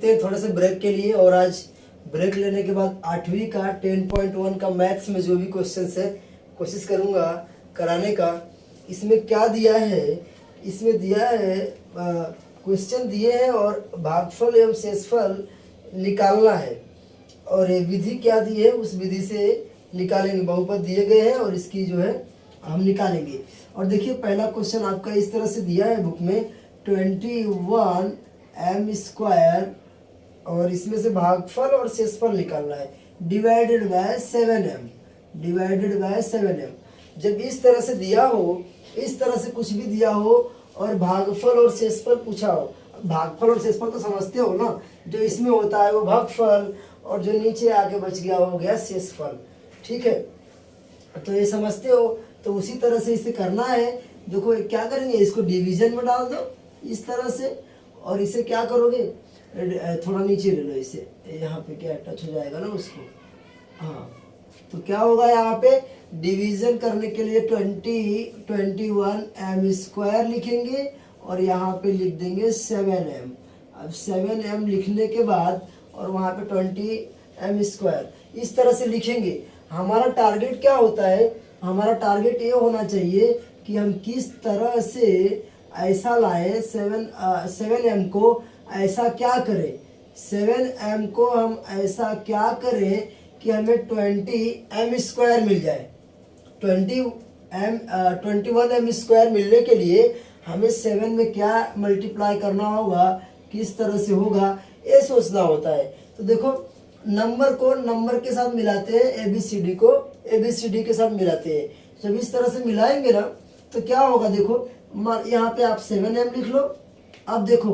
रुकते हैं थोड़े से ब्रेक के लिए। और आज ब्रेक लेने के बाद 8वीं का 10.1 का मैथ्स में जो भी क्वेश्चन है कोशिश करूँगा कराने का। इसमें क्या दिया है, इसमें दिया है क्वेश्चन दिए हैं और भागफल एवं शेषफल निकालना है। और ये विधि क्या दी है उस विधि से निकालेंगे। बहुपद दिए गए हैं और इसकी जो है हम निकालेंगे। और देखिए पहला क्वेश्चन आपका इस तरह से दिया है बुक में 21m² और इसमें से भागफल और शेषफल निकालना है divided by 7m, divided by 7m। जब इस तरह से दिया हो, इस तरह से कुछ भी दिया हो और भागफल और शेषफल पूछा हो, भागफल और शेषफल तो समझते हो ना, जो इसमें होता है वो भागफल और जो नीचे आके बच गया वो हो गया शेषफल। ठीक है, तो ये समझते हो। तो उसी तरह से इसे करना है। देखो क्या करेंगे, इसको डिवीजन में डाल दो इस तरह से और इसे क्या करोगे, थोड़ा नीचे ले लो इसे, यहाँ पे क्या टच हो जाएगा ना उसको। हाँ, तो क्या होगा यहाँ पे डिवीजन करने के लिए 21m² लिखेंगे और यहाँ पे लिख देंगे 7m। अब 7m लिखने के बाद और वहाँ पे 20m² इस तरह से लिखेंगे। हमारा टारगेट क्या होता है, हमारा टारगेट ये होना चाहिए कि हम किस तरह से ऐसा लाएं 7m को ऐसा क्या करें, 7m को हम ऐसा क्या करें कि हमें 20m² मिल जाए। 21m² मिलने के लिए हमें 7 में क्या मल्टीप्लाई करना होगा, किस तरह से होगा, ये सोचना होता है। तो देखो नंबर को नंबर के साथ मिलाते हैं, ABCD को ABCD के साथ मिलाते हैं। जब इस तरह से मिलाएंगे ना तो क्या होगा, देखो यहाँ पे आप 7m लिख लो। अब देखो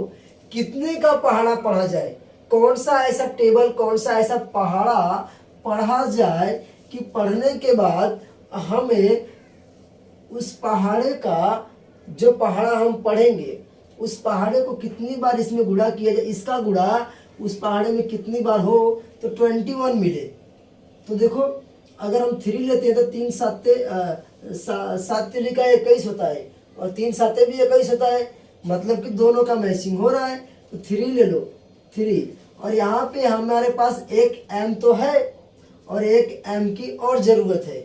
कितने का पहाड़ा पढ़ा जाए, कौन सा ऐसा टेबल, कौन सा ऐसा पहाड़ा पढ़ा जाए कि पढ़ने के बाद हमें उस पहाड़े का, जो पहाड़ा हम पढ़ेंगे उस पहाड़े को कितनी बार इसमें गुणा किया जाए, इसका गुणा उस पहाड़े में कितनी बार हो तो 21 मिले। तो देखो अगर हम 3 लेते हैं तो 3 7 का 21 होता है और 3 7 भी 21 होता है, मतलब कि दोनों का मैचिंग हो रहा है। तो 3 ले लो, 3। और यहाँ पे हमारे पास एक m तो है और एक m की और ज़रूरत है,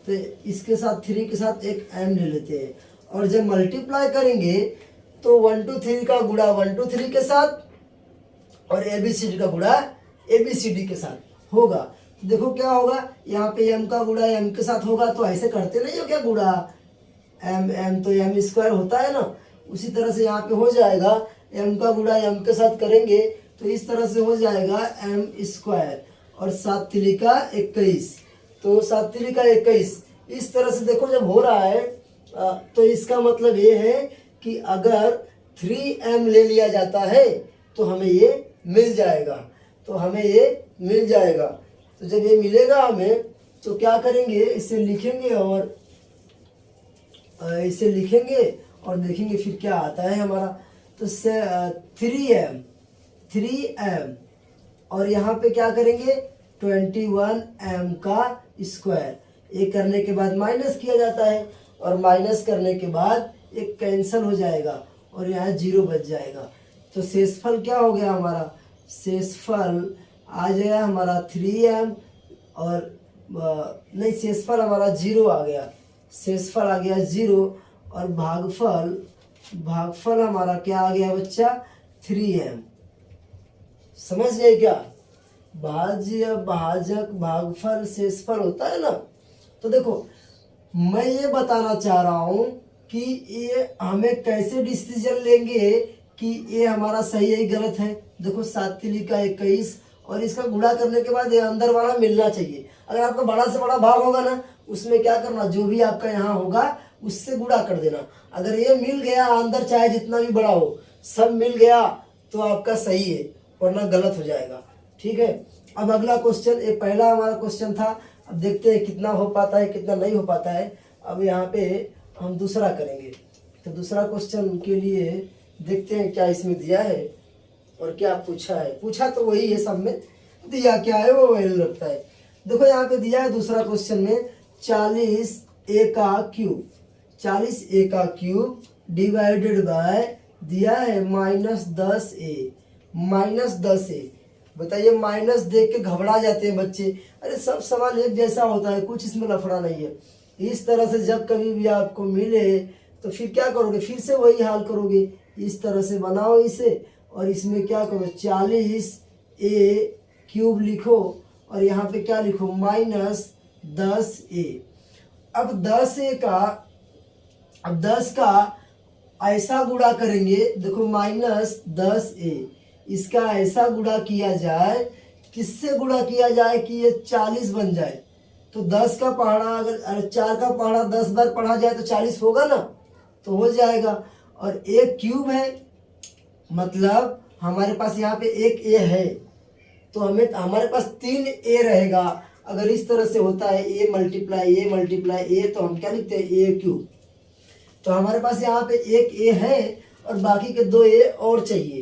तो इसके साथ 3 के साथ एक m ले लेते हैं। और जब मल्टीप्लाई करेंगे तो 1 2 3 का गुणा 1 2 3 के साथ और ABCD का गुणा ABCD के साथ होगा। देखो क्या होगा, यहाँ पे m का गुणा m के साथ होगा। तो ऐसे करते नहीं हो क्या, गुणा m तो m² होता है ना, उसी तरह से यहाँ पे हो जाएगा m का गुणा m के साथ करेंगे तो इस तरह से हो जाएगा m² और 7 3 का 21, तो 7 3 का 21। इस तरह से देखो जब हो रहा है तो इसका मतलब ये है कि अगर 3m ले लिया जाता है तो हमें ये मिल जाएगा, तो हमें ये मिल जाएगा। तो जब ये मिलेगा हमें तो क्या करेंगे, इसे लिखेंगे और इसे लिखेंगे और देखेंगे फिर क्या आता है हमारा। तो 3m और यहाँ पे क्या करेंगे 21m का स्क्वायर। ये करने के बाद माइनस किया जाता है और माइनस करने के बाद एक कैंसिल हो जाएगा और यहाँ 0 बच जाएगा। तो शेषफल क्या हो गया हमारा, शेषफल आ जाएगा हमारा 3m और नहीं, शेषफल हमारा 0 आ गया, शेषफल आ गया 0 और भागफल हमारा क्या आ गया बच्चा 3m। समझ गए क्या, भाज्य भाजक भागफल शेषफल होता है ना। तो देखो मैं ये बताना चाह रहा हूँ कि ये हमें कैसे डिसीजन लेंगे कि ये हमारा सही है गलत है। देखो 7 3 का 21 और इसका गुणा करने के बाद ये अंदर वाला मिलना चाहिए। अगर आपका बड़ा से बड़ा भाग होगा ना उसमें क्या करना, जो भी आपका यहाँ होगा उससे गुणा कर देना। अगर ये मिल गया अंदर, चाहे जितना भी बड़ा हो, सब मिल गया तो आपका सही है, वरना गलत हो जाएगा। ठीक है, अब अगला क्वेश्चन, ये पहला हमारा क्वेश्चन था। अब देखते हैं कितना हो पाता है कितना नहीं हो पाता है। अब यहाँ पे हम दूसरा करेंगे। तो दूसरा क्वेश्चन के लिए देखते हैं क्या इसमें दिया है और क्या पूछा है। पूछा तो वही है, सब में दिया क्या है वो वही लगता है। देखो यहाँ पे दिया है दूसरा क्वेश्चन में 40a का क्यूब, 40a का क्यूब डिवाइडेड बाय दिया है -10a, -10a। बताइए, माइनस देख के घबरा जाते हैं बच्चे, अरे सब सवाल एक जैसा होता है, कुछ इसमें लफड़ा नहीं है। इस तरह से जब कभी भी आपको मिले तो फिर क्या करोगे, फिर से वही हाल करोगे, इस तरह से बनाओ इसे और इसमें क्या करो 40a³ लिखो और यहाँ पे क्या लिखो -10a। अब 10 का ऐसा गुणा करेंगे, देखो -10a, इसका ऐसा गुणा किया जाए, किससे गुणा किया जाए कि ये 40 बन जाए। तो 10 का पहाड़ा अगर 4 का पहाड़ा 10 बार पढ़ा जाए तो 40 होगा ना, तो हो जाएगा। और a³ है, मतलब हमारे पास यहाँ पे एक a है, तो हमारे पास 3a रहेगा। अगर इस तरह से होता है a मल्टीप्लाई a, तो हम क्या लिखते हैं a³। तो हमारे पास यहाँ पे एक a है और बाकी के 2a और चाहिए,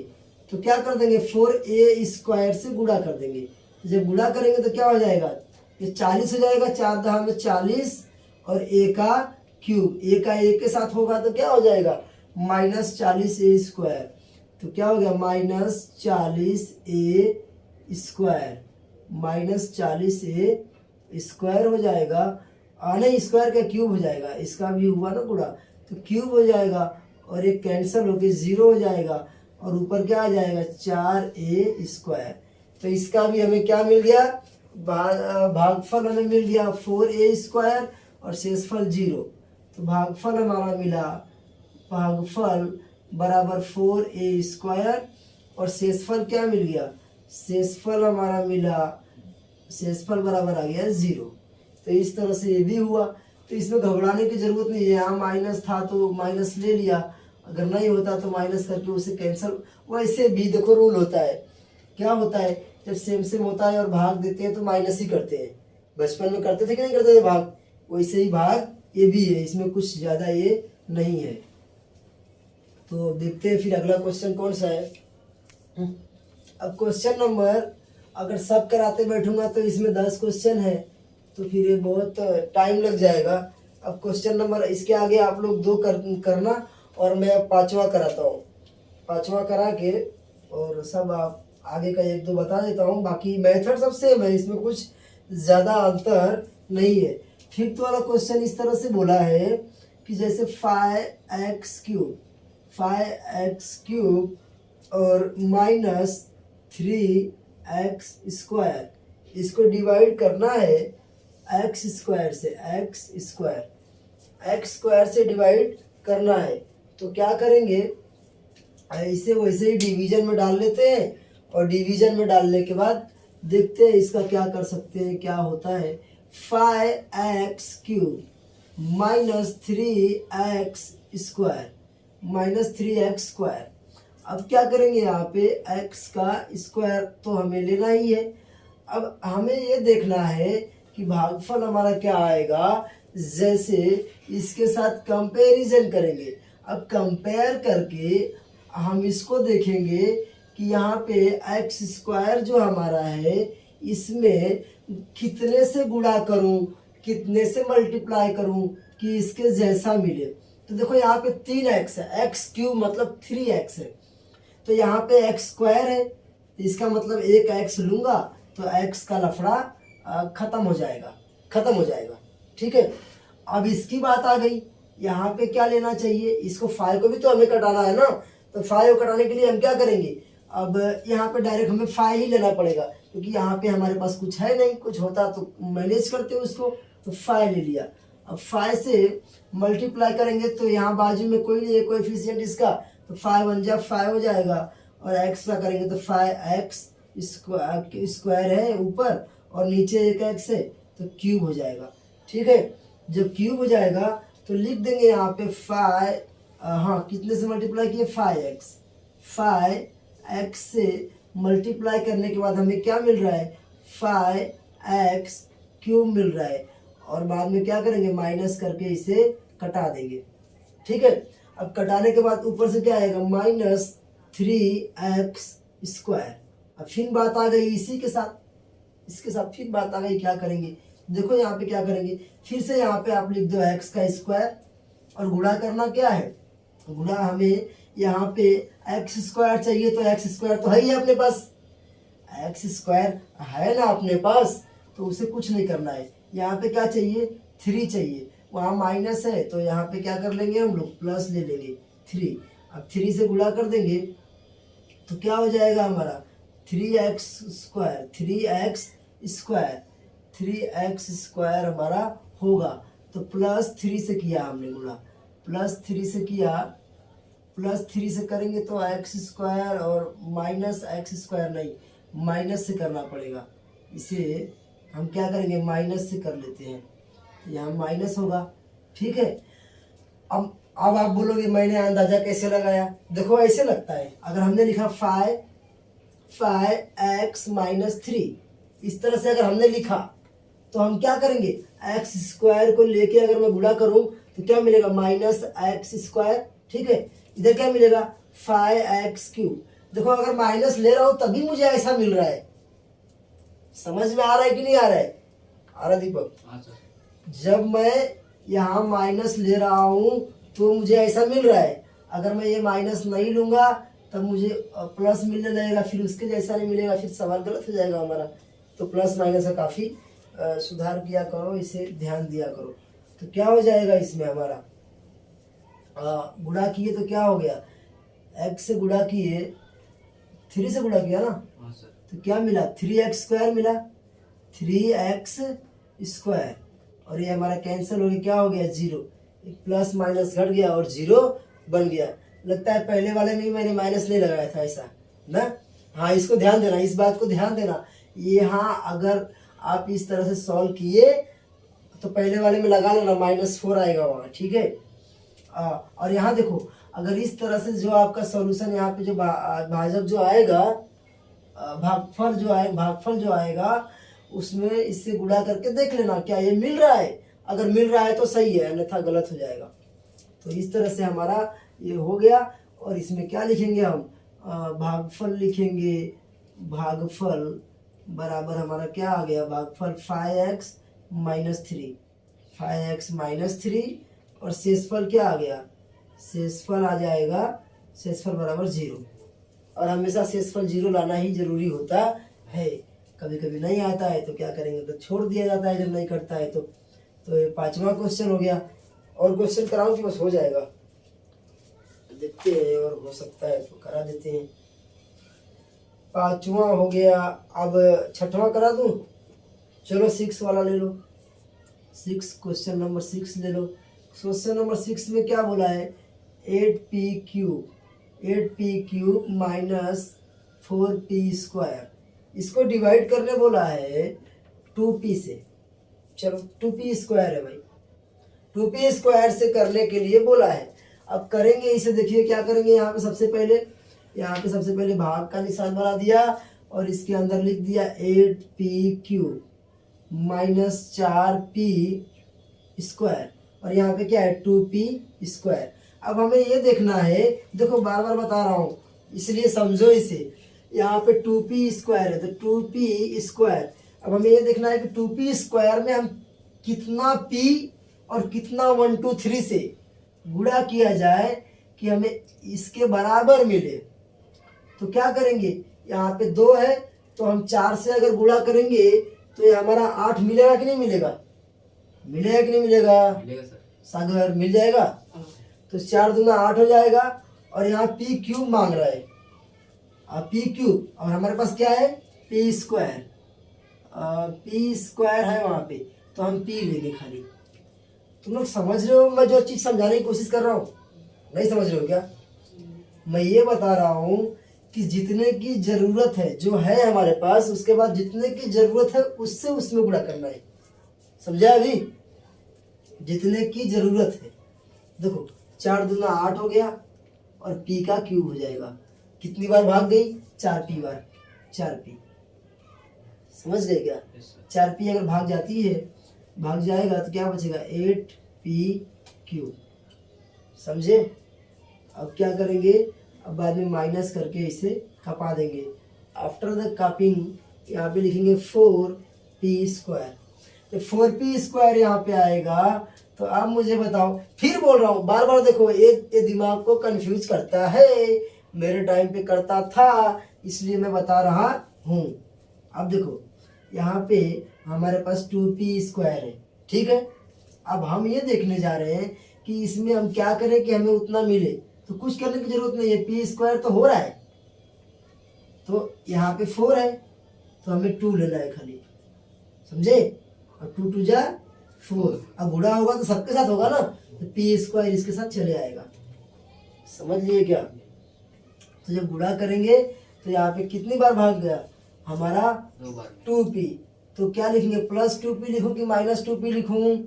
तो क्या कर देंगे 4a² से गुणा कर देंगे। जब गुणा करेंगे तो क्या हो जाएगा, ये 40 हो जाएगा, 4 दहा में 40 और a का क्यूब, a का a के साथ होगा तो क्या हो जाएगा -40a²। तो क्या हो गया -40a² हो जाएगा। नहीं, स्क्वायर का क्यूब हो जाएगा, इसका भी हुआ ना गुणा, तो क्यूब हो जाएगा और एक कैंसिल होके 0 हो जाएगा और ऊपर क्या आ जाएगा 4a²। तो इसका भी हमें क्या मिल गया, भागफल हमें मिल गया 4a² और शेषफल 0। तो भागफल हमारा मिला, भागफल बराबर 4a² और शेषफल क्या मिल गया, शेषफल हमारा मिला, शेषफल बराबर आ गया 0। तो इस तरह से ये भी हुआ। तो इसमें घबराने की जरूरत नहीं है, यहाँ माइनस था तो माइनस ले लिया, अगर नहीं होता तो माइनस करके उसे कैंसिल। वैसे भी देखो रूल होता है, क्या होता है, जब सेम सेम होता है और भाग देते हैं तो माइनस ही करते हैं। बचपन में करते थे कि नहीं करते थे भाग, वैसे ही भाग ये भी है, इसमें कुछ ज़्यादा ये नहीं है। तो देखते हैं फिर अगला क्वेश्चन कौन सा है। अब क्वेश्चन नंबर, अगर सब कराते बैठूंगा तो इसमें 10 क्वेश्चन है, तो फिर ये बहुत टाइम लग जाएगा। अब क्वेश्चन नंबर, इसके आगे आप लोग 2 करना और मैं अब 5वां कराता हूँ। 5वां करा के और सब आप आगे का 1-2 बता देता हूँ। बाकी मेथड सब सेम है, इसमें कुछ ज़्यादा अंतर नहीं है। 5th वाला क्वेश्चन इस तरह से बोला है कि जैसे 5x³ और -3x², इसको डिवाइड करना है x² से, x² से डिवाइड करना है। तो क्या करेंगे, ऐसे वैसे ही डिवीजन में डाल लेते हैं और डिवीजन में डालने के बाद देखते हैं इसका क्या कर सकते हैं, क्या होता है। 5x³ -3x²। अब क्या करेंगे, यहाँ पे x का स्क्वायर तो हमें लेना ही है। अब हमें ये देखना है कि भागफल हमारा क्या आएगा, जैसे इसके साथ कंपैरिजन करेंगे। अब कंपेयर करके हम इसको देखेंगे कि यहाँ पे x² जो हमारा है, इसमें कितने से गुणा करूं, कितने से मल्टीप्लाई करूं कि इसके जैसा मिले। तो देखो यहाँ पे 3x है, x³ मतलब 3x है, तो यहाँ पे x² है, इसका मतलब एक x लूंगा तो x का लफड़ा खत्म हो जाएगा। ठीक है। अब इसकी बात आ गई, यहाँ पे क्या लेना चाहिए, इसको 5 को भी तो हमें कटाना है ना, तो 5 को कटाने के लिए हम क्या करेंगे, अब यहाँ पे डायरेक्ट हमें 5 ही लेना पड़ेगा, क्योंकि यहाँ पे हमारे पास कुछ है नहीं, कुछ होता तो मैनेज करते उसको, तो 5 ले लिया। अब 5 से मल्टीप्लाई करेंगे तो यहाँ बाजू में कोई नहीं है कोएफिशिएंट इसका, तो 5 1 जा 5 हो जाएगा और x का करेंगे तो 5x² है ऊपर और नीचे एक x है तो क्यूब हो जाएगा। ठीक है, जब क्यूब हो जाएगा तो लिख देंगे यहाँ पे 5, कितने से मल्टीप्लाई किए 5x से मल्टीप्लाई करने के बाद हमें क्या मिल रहा है 5x³ मिल रहा है, और बाद में क्या करेंगे माइनस करके इसे कटा देंगे। ठीक है, अब कटाने के बाद ऊपर से क्या आएगा -3x²। अब फिर बात आ गई इसके साथ फिर बात आ गई, क्या करेंगे, देखो यहाँ पे क्या करेंगे, फिर से यहाँ पे आप लिख दो x² और गुणा करना क्या है, गुणा हमें यहाँ पे एक्स स्क्वायर चाहिए, तो एक्स स्क्वायर तो है ही अपने पास, एक्स स्क्वायर है ना अपने पास, तो उसे कुछ नहीं करना है। यहाँ पे क्या चाहिए, 3 चाहिए, वहाँ माइनस है तो यहाँ पे क्या कर लेंगे हम लोग, प्लस ले लेंगे 3। अब 3 से गुणा कर देंगे तो क्या हो जाएगा हमारा, 3x स्क्वायर, 3x स्क्वायर हमारा होगा। तो +3 से किया हमने गुणा, +3 से किया, +3 से करेंगे तो एक्स स्क्वायर, और माइनस एक्स स्क्वायर नहीं, माइनस से करना पड़ेगा। इसे हम क्या करेंगे, माइनस से कर लेते हैं, यहाँ माइनस होगा। ठीक है, अब आप बोलोगे मैंने अंदाजा कैसे लगाया, देखो ऐसे लगता है, अगर हमने लिखा 5x - 3, इस तरह से अगर हमने लिखा तो हम क्या करेंगे, एक्स स्क्वायर को लेके अगर मैं गुणा करूं तो क्या मिलेगा, -x स्क्वायर। ठीक है, इधर क्या मिलेगा, 5x³। देखो अगर माइनस ले रहा हूं तभी मुझे ऐसा मिल रहा है, समझ में आ रहा है कि नहीं आ रहा है, आ रहा दीपक? जब मैं यहाँ माइनस ले रहा हूँ तो मुझे ऐसा मिल रहा है, अगर मैं ये माइनस नहीं लूंगा तब मुझे प्लस मिलने लगेगा, फिर उसके जैसा नहीं मिलेगा, फिर सवाल गलत हो जाएगा हमारा। तो प्लस माइनस का काफ़ी सुधार किया करो, इसे ध्यान दिया करो। तो क्या हो जाएगा इसमें हमारा, गुणा किए तो क्या हो गया, एक्स से गुणा किए, 3 से गुणा किया ना, तो क्या मिला, 3x² मिला, 3x स्क्वायर, और ये हमारा कैंसिल हो गया, क्या हो गया, 0, प्लस माइनस घट गया और 0 बन गया। लगता है पहले वाले में भी मैंने माइनस नहीं लगाया था ऐसा ना। हाँ, इसको ध्यान देना, इस बात को ध्यान देना। ये हाँ, अगर आप इस तरह से सॉल्व किए तो पहले वाले में लगा लेना, -4 आएगा वहाँ। ठीक है, और यहाँ देखो, अगर इस तरह से जो आपका सॉल्यूशन यहाँ पे जो भाजक जो आएगा, भागफल जो आएगा उसमें इससे गुणा करके देख लेना क्या ये मिल रहा है, अगर मिल रहा है तो सही है, अन्यथा गलत हो जाएगा। तो इस तरह से हमारा ये हो गया। और इसमें क्या लिखेंगे हम, भागफल लिखेंगे, भागफल बराबर हमारा क्या आ गया, भागफल 5x - 3, और शेषफल क्या आ गया, शेषफल आ जाएगा, शेषफल बराबर 0। और हमेशा शेषफल 0 लाना ही जरूरी होता है, कभी कभी नहीं आता है तो क्या करेंगे, तो छोड़ दिया जाता है जब नहीं करता है तो ये 5वां क्वेश्चन हो गया। और क्वेश्चन कराऊं कि बस हो जाएगा, देखते हैं, और हो सकता है तो करा देते हैं। 5वां हो गया, अब 6वां करा दूं, चलो 6 वाला ले लो, 6, क्वेश्चन नंबर 6 ले लो। क्वेश्चन नंबर 6 में क्या बोला है, 8p³ - 4p², इसको डिवाइड करने बोला है 2p से। चलो 2p² है भाई, 2p² से करने के लिए बोला है। अब करेंगे इसे, देखिए क्या करेंगे, यहाँ पे सबसे पहले भाग का निशान बना दिया और इसके अंदर लिख दिया 8p³ - 4p², और यहाँ पे क्या है, 2p²। अब हमें ये देखना है, देखो बार बार बता रहा हूँ इसलिए समझो इसे, यहाँ पे 2p² है तो 2p²। अब हमें ये देखना है कि 2p² में हम कितना p और कितना 1 2 3 से गुणा किया जाए कि हमें इसके बराबर मिले। तो क्या करेंगे, यहाँ पे 2 है तो हम 4 से अगर गुणा करेंगे तो ये हमारा 8 मिलेगा कि नहीं मिलेगा, मिलेगा कि नहीं मिलेगा, मिलेगा सर, सागर मिल जाएगा। तो 4 दूना 8 हो जाएगा, और यहाँ p³ मांग रहा है, p³ और हमारे पास क्या है, p² है वहाँ पे, तो हम p लेंगे खाली। तुम लोग समझ रहे हो मैं जो चीज़ समझाने की कोशिश कर रहा हूँ, नहीं समझ रहे हो क्या? मैं ये बता रहा हूँ कि जितने की ज़रूरत है जो है हमारे पास, उसके बाद जितने की ज़रूरत है उससे उसमें गुणा करना है, समझा अभी, जितने की ज़रूरत है। देखो 4 दूना 8 हो गया और p का क्यूब हो जाएगा, कितनी बार भाग गई, 4p बार, 4p, समझ गए क्या? 4p अगर भाग जाएगा तो क्या बचेगा, 8p³, समझे? अब क्या करेंगे, अब बाद में माइनस करके इसे खपा देंगे। आफ्टर द कपिंग यहाँ पे लिखेंगे 4p²। तो 4p² यहाँ पे आएगा। तो अब मुझे बताओ, फिर बोल रहा हूँ बार बार, देखो ये दिमाग को कंफ्यूज करता है, मेरे टाइम पे करता था, इसलिए मैं बता रहा हूँ। अब देखो यहाँ पे हमारे पास 2p² है, ठीक है। अब हम ये देखने जा रहे हैं कि इसमें हम क्या करें कि हमें उतना मिले। तो कुछ करने की जरूरत नहीं है, p² तो हो रहा है, तो यहाँ पे 4 है, तो हमें 2 लेना है खाली, समझे। और 2 2 जा 4। अब गुणा होगा तो सबके साथ होगा ना, तो p² इसके साथ चले आएगा, समझ लिए क्या। तो जब गुणा करेंगे तो यहाँ पे कितनी बार भाग गया हमारा 2p, तो क्या लिखेंगे, +2p लिखूं कि -2p लिखूं।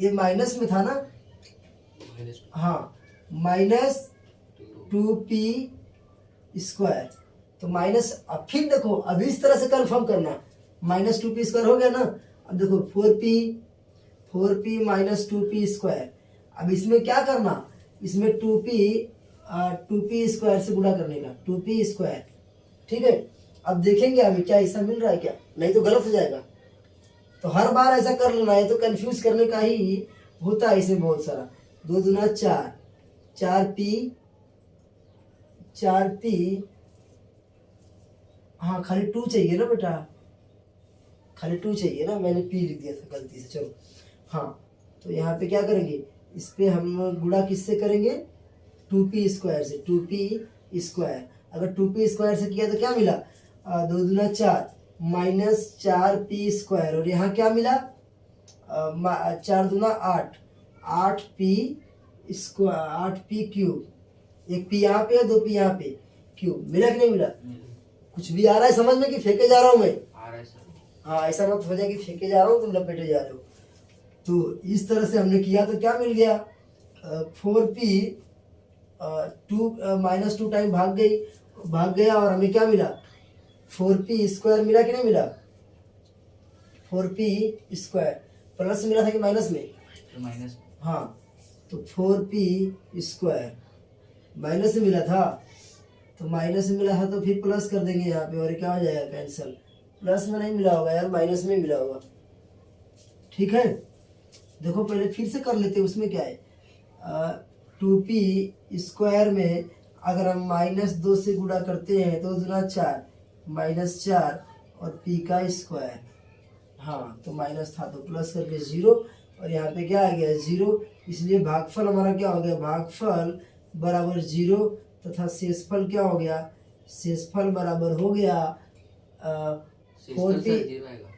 ये माइनस में था ना, हाँ, -2p²। तो माइनस, अब फिर देखो, अब इस तरह से कंफर्म करना, -2p² हो गया ना। अब देखो 4p -2p²। अब इसमें क्या करना, इसमें 2p² से गुणा करने का, 2p², ठीक है। अब देखेंगे अभी क्या ऐसा मिल रहा है क्या, नहीं तो गलत हो जाएगा। तो हर बार ऐसा कर लेना है, तो कंफ्यूज करने का ही होता है इसमें बहुत सारा। 2 दूना 4, 4p, हाँ खाली 2 चाहिए ना बेटा, खाली 2 चाहिए ना, मैंने p लिख दिया था गलती से। चलो हाँ, तो यहाँ पे क्या करेंगे, इस पे हम गुणा किससे करेंगे, 2p² से, 2p²। अगर 2p² से किया तो क्या मिला, 2 दूना 4 -4p²। और यहाँ क्या मिला, 4 दूना 8, 8p³। एक p यहाँ पे है, 2 p यहाँ पे, क्यूब। मिला कि नहीं मिला, कुछ भी आ रहा है समझ में कि फेंके जा रहा हूँ मैं, हाँ ऐसा मत हो जाए कि फेंके जा रहा हूँ तुम लपेटे जा रहे हो। तो इस तरह से हमने किया तो क्या मिल गया, 4p, 2 -2 टाइम भाग गया, और हमें क्या मिला, 4p² मिला कि नहीं मिला, 4p²। प्लस मिला था कि माइनस में, हाँ, तो 4p² माइनस में मिला था, तो माइनस में मिला था तो फिर प्लस कर देंगे यहाँ पे, और क्या हो जाएगा, कैंसिल। प्लस में नहीं मिला होगा यार, माइनस में मिला होगा, ठीक है। देखो पहले फिर से कर लेते, उसमें क्या है, 2p² में अगर हम -2 से गुणा करते हैं, 2 दूना 4, -4 और p², हाँ तो माइनस था तो प्लस करके 0, और यहाँ पे क्या आ गया 0, इसलिए भागफल हमारा क्या हो गया, भागफल बराबर 0, तथा शेषफल क्या हो गया, शेषफल बराबर हो गया 4p, शेषफल 0 आएगा,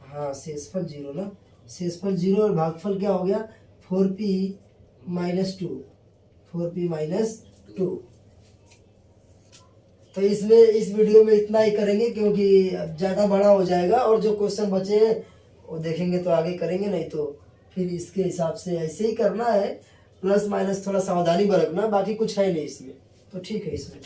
हाँ शेषफल 0 ना, शेषफल 0, और भागफल क्या हो गया 4p -2। तो इसमें इस वीडियो में इतना ही करेंगे, क्योंकि अब ज़्यादा बड़ा हो जाएगा, और जो क्वेश्चन बचे हैं वो देखेंगे तो आगे करेंगे, नहीं तो फिर इसके हिसाब से ऐसे ही करना है, प्लस माइनस थोड़ा सावधानी बरतना, बाकी कुछ है नहीं इसमें, तो ठीक है इसमें।